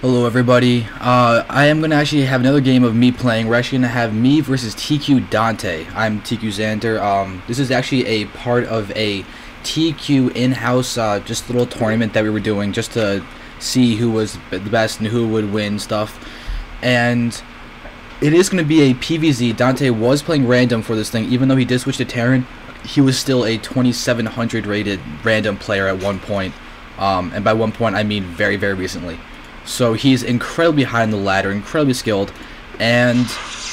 Hello everybody, I am going to actually have another game of me playing. We're actually going to have me versus tQDanTe. I'm tQzander. This is actually a part of a TQ in-house just little tournament that we were doing just to see who was the best and who would win stuff. And it is going to be a PvZ. Dante was playing random for this thing, even though he did switch to Terran. He was still a 2700 rated random player at one point. And by one point I mean very, very recently. So he's incredibly high on the ladder, incredibly skilled, and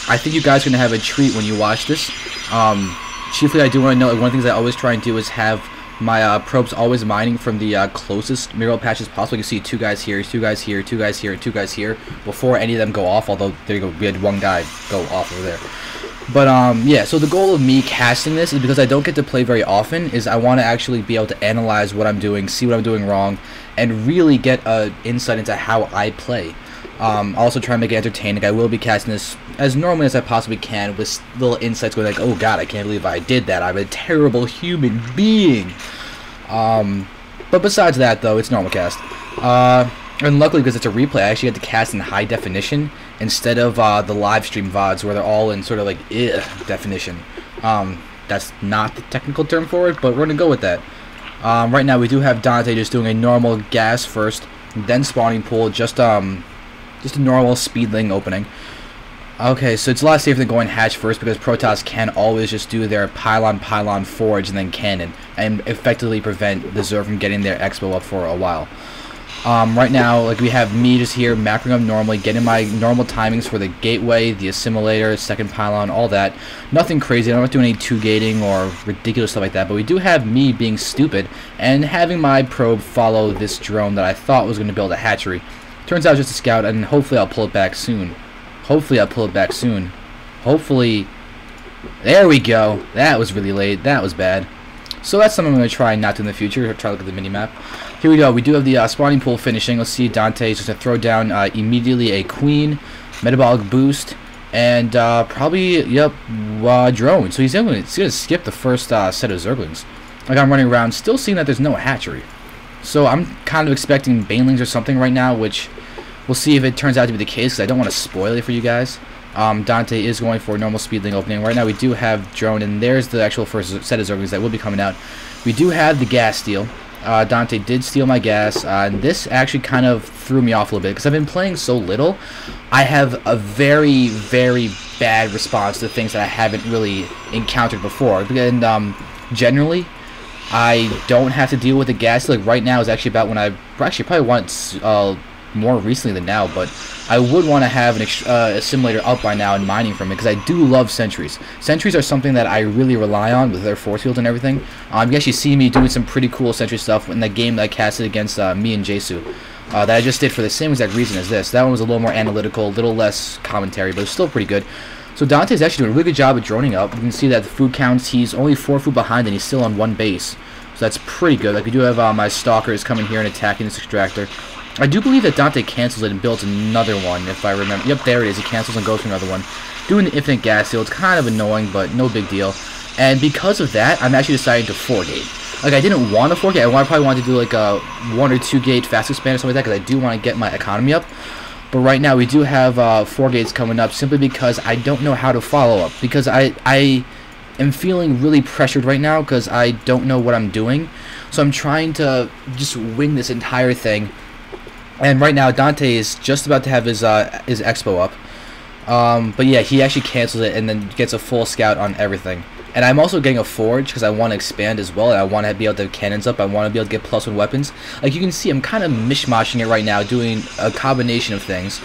I think you guys are going to have a treat when you watch this. Chiefly, I do want to know, one of the things I always try and do is have my probes always mining from the closest mineral patches possible. You can see two guys here, two guys here, two guys here, two guys here, before any of them go off, although there you go, we had one guy go off over there. But yeah, so the goal of me casting this is because I don't get to play very often, is I want to actually be able to analyze what I'm doing, see what I'm doing wrong, and really get an insight into how I play. I'll also try and make it entertaining. I will be casting this as normally as I possibly can, with little insights going like, oh god, I can't believe I did that, I'm a terrible human being. But besides that though, it's normal cast. And luckily, because it's a replay, I actually get to cast in high definition instead of the live stream VODs where they're all in sort of like definition. That's not the technical term for it, but we're gonna go with that. Right now we do have Dante just doing a normal gas first, then spawning pool, just a normal speedling opening. Okay, so it's a lot safer than going hatch first because Protoss can always just do their pylon forge and then cannon and effectively prevent the Zerg from getting their expo up for a while. Right now, like, we have me just here macroing up normally, getting my normal timings for the gateway, the assimilator, second pylon, all that. Nothing crazy. I'm not doing any 2-gating or ridiculous stuff like that, but we do have me being stupid and having my probe follow this drone that I thought was going to build a hatchery. Turns out it's just a scout, and hopefully I'll pull it back soon. Hopefully. There we go. That was really late. That was bad. So that's something I'm going to try not to in the future. Try to look at the mini-map. Here we go. We do have the spawning pool finishing. Let's see. Dante is just going to throw down immediately a queen, metabolic boost, and probably, yep, drone. So he's going to skip the first set of Zerglings. Like, I'm running around, still seeing that there's no hatchery. So I'm kind of expecting banelings or something right now, which we'll see if it turns out to be the case, because I don't want to spoil it for you guys. Dante is going for a normal speedling opening. Right now we do have drone, and there's the actual first set of Zerglings that will be coming out. We do have the gas steal. Dante did steal my gas, and this actually kind of threw me off a little bit because I've been playing so little. I have a very, very bad response to things that I haven't really encountered before. And generally, I don't have to deal with the gas. Like right now is actually about when I actually probably want more recently than now, but I would want to have an assimilator up by now and mining from it because I do love sentries. Sentries are something that I really rely on with their force fields and everything. You actually see me doing some pretty cool sentry stuff in the game that I casted against me and Jesu that I just did for the same exact reason as this. That one was a little more analytical, a little less commentary, but it's still pretty good. So Dante's actually doing a really good job of droning up. You can see that the food counts, he's only 4 food behind and he's still on 1 base. So that's pretty good. Like, we do have my stalkers coming here and attacking this extractor. I do believe that Dante cancels it and builds another one, if I remember. Yep, there it is. He cancels and goes for another one. Doing the infinite gas steal. It's kind of annoying, but no big deal. And because of that, I'm actually deciding to 4-gate. Like, I didn't want to 4-gate. I probably wanted to do, like, a 1 or 2-gate fast expand or something like that, because I do want to get my economy up. But right now, we do have 4 gates coming up, simply because I don't know how to follow up. Because I am feeling really pressured right now, because I don't know what I'm doing. So I'm trying to just wing this entire thing. And right now, Dante is just about to have his expo up. But yeah, he actually cancels it and then gets a full scout on everything. And I'm also getting a forge because I want to expand as well. And I want to be able to have cannons up. I want to be able to get +1 weapons. Like you can see, I'm kind of mishmashing it right now, doing a combination of things.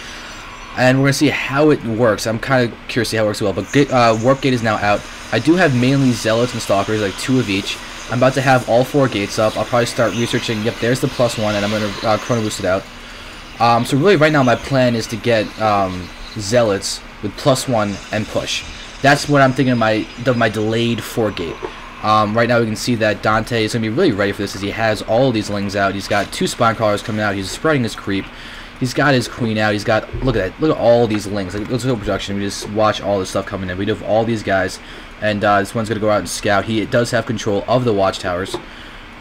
And we're going to see how it works. I'm kind of curious to see how it works as well. But Warp Gate is now out. I do have mainly Zealots and Stalkers, like 2 of each. I'm about to have all 4 gates up. I'll probably start researching. Yep, there's the +1, and I'm going to chrono boost it out. So really right now my plan is to get Zealots with +1 and push. That's what I'm thinking of my delayed 4-gate. Right now we can see that Dante is going to be really ready for this as he has all of these lings out. He's got 2 spine crawlers coming out. He's spreading his creep. He's got his queen out. He's got, look at that. Look at all these lings. Like, let's go production. We just watch all this stuff coming in. We do have all these guys. And this one's going to go out and scout. He does have control of the watchtowers.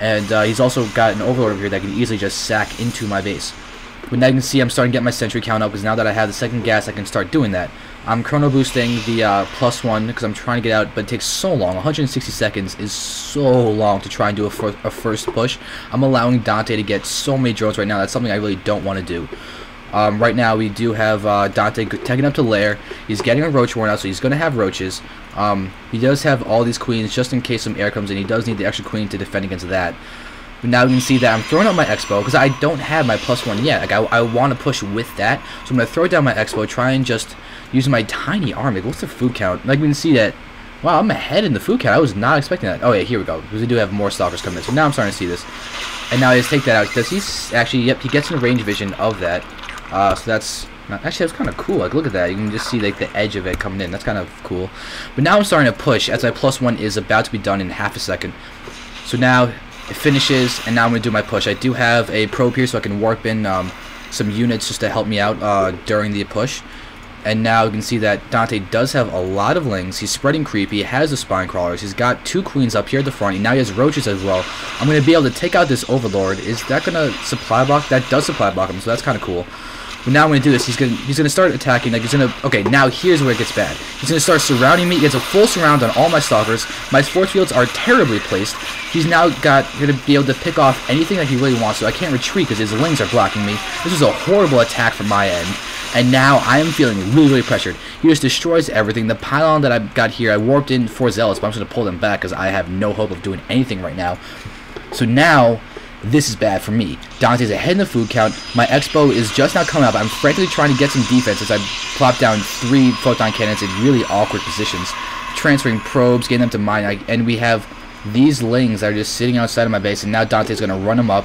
And he's also got an overlord over here that can easily just sack into my base. But now you can see I'm starting to get my sentry count up, because now that I have the second gas, I can start doing that. I'm chrono boosting the +1 because I'm trying to get out, but it takes so long. 160 seconds is so long to try and do a first push. I'm allowing Dante to get so many drones right now. That's something I really don't want to do. Right now we do have Dante taking up to lair. He's getting a roach war now, so he's going to have roaches. He does have all these queens just in case some air comes in. He does need the extra queen to defend against that. But now you can see that I'm throwing out my expo because I don't have my +1 yet. Like I want to push with that, so I'm going to throw down my expo, try and just use my tiny army. What's the food count? Like we can see that. Wow, I'm ahead in the food count. I was not expecting that. Oh yeah, here we go. Because we do have more stalkers coming in. So now I'm starting to see this. And now I just take that out because he's actually, yep, he gets in range vision of that. So that's actually, that's kind of cool. Like look at that. You can just see like the edge of it coming in. That's kind of cool. But now I'm starting to push as my +1 is about to be done in half a second. So now it finishes, and now I'm going to do my push. I do have a probe here so I can warp in some units just to help me out during the push. And now you can see that Dante does have a lot of lings. He's spreading creep. He has the spine crawlers. He's got 2 queens up here at the front. And now he has roaches as well. I'm going to be able to take out this overlord. Is that going to supply block? That does supply block him, so that's kind of cool. But now I'm going to do this. He's gonna start attacking. Like he's gonna. Okay, now here's where it gets bad. He's gonna start surrounding me. He gets a full surround on all my stalkers. My force fields are terribly placed. He's now gonna be able to pick off anything that he really wants. So I can't retreat because his lings are blocking me. This is a horrible attack from my end. And now I am feeling really pressured. He just destroys everything. The pylon that I've got here, I warped in for Zealots, but I'm just gonna pull them back because I have no hope of doing anything right now. So now, this is bad for me. Dante's ahead in the food count. My expo is just now coming up. I'm frantically trying to get some defense as I plop down 3 photon cannons in really awkward positions. Transferring probes, getting them to mine. And we have these lings that are just sitting outside of my base. And now Dante's going to run them up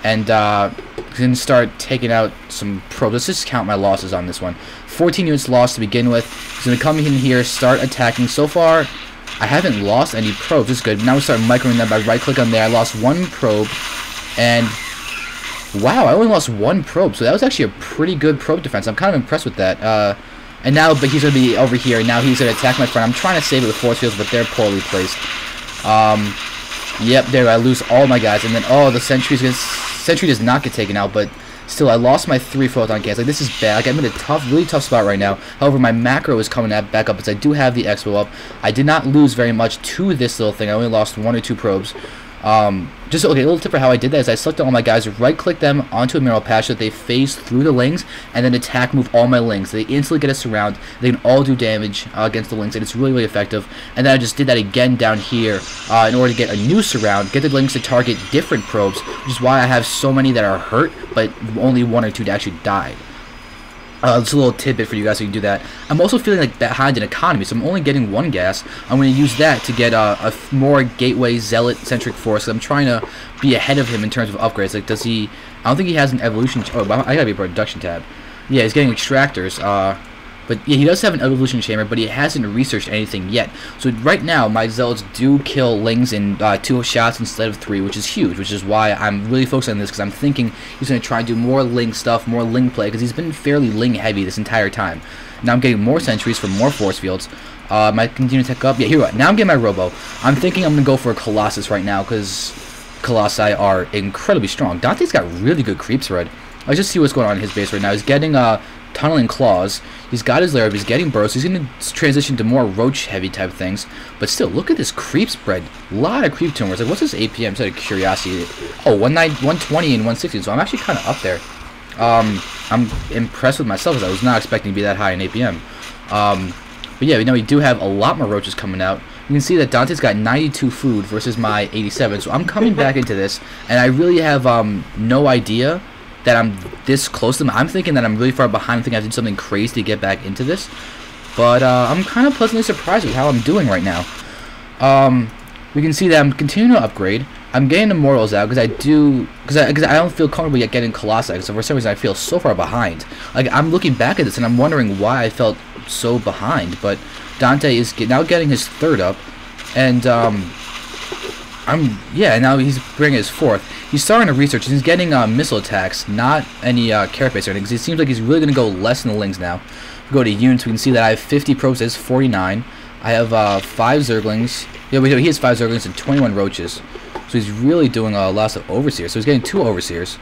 and going to start taking out some probes. Let's just count my losses on this one. 14 units lost to begin with. He's going to come in here, start attacking. So far, I haven't lost any probes. This is good. Now we start microing them by right-click on there. I lost 1 probe. And wow, I only lost 1 probe, so that was actually a pretty good probe defense. I'm kind of impressed with that. And now, but he's going to be over here. Now he's going to attack my front. I'm trying to save it with force fields, but they're poorly placed. Yep, there I lose all my guys, and then the sentry does not get taken out, but still I lost my 3 photon cans. Like this is bad. Like I'm in a really tough spot right now. However, my macro is coming back up because I do have the expo up. I did not lose very much to this little thing. I only lost 1 or 2 probes. Just okay, a little tip for how I did that is I selected all my guys, right-click them onto a mineral patch so that they phase through the lings, and then attack move all my lings. They instantly get a surround. They can all do damage against the lings, and it's really, really effective. And then I just did that again down here in order to get a new surround, get the lings to target different probes, which is why I have so many that are hurt, but only 1 or 2 to actually die. Just a little tidbit for you guys so you can do that. I'm also feeling like behind in economy, so I'm only getting 1 gas. I'm going to use that to get a more gateway zealot-centric force. I'm trying to be ahead of him in terms of upgrades. Like, does he... I don't think he has an evolution... Oh, I gotta be a production tab. Yeah, he's getting extractors. But yeah, he does have an evolution chamber, but he hasn't researched anything yet. So right now, my zealots do kill lings in 2 shots instead of 3, which is huge, which is why I'm really focused on this, because I'm thinking he's going to try and do more ling stuff, more ling play, because he's been fairly ling heavy this entire time. Now I'm getting more sentries from more force fields. Might continue to tech up. Yeah, here we go. Now I'm getting my robo. I'm thinking I'm going to go for a Colossus right now, because Colossi are incredibly strong. Dante's got really good creep spread. Let's just see what's going on in his base right now. He's getting tunneling claws. He's got his lair, he's getting bursts. He's going to transition to more roach heavy type things. But still, look at this creep spread. A lot of creep tumors. Like, what's this APM? Just out of curiosity. Oh, 120 and 160. So I'm actually kind of up there. I'm impressed with myself because I was not expecting to be that high in APM. But yeah, we do have a lot more roaches coming out. You can see that Dante's got 92 food versus my 87. So I'm coming back into this, and I really have no idea that I'm this close to them. I'm thinking that I'm really far behind. I think I have to do something crazy to get back into this. But I'm kind of pleasantly surprised with how I'm doing right now. We can see that I'm continuing to upgrade. I'm getting immortals out because I don't feel comfortable yet getting Colossi. So for some reason I feel so far behind. Like I'm looking back at this and I'm wondering why I felt so behind. But Dante is now getting his 3rd up, and now he's bringing his 4th. He's starting to research, and he's getting missile attacks, not any carrot base or anything, because it seems like he's really going to go less in the lings now. If we go to units, we can see that I have 50 probes, that's 49. I have 5 Zerglings. Yeah, he has 5 Zerglings and 21 roaches. So he's really doing lots of overseers. So he's getting 2 overseers.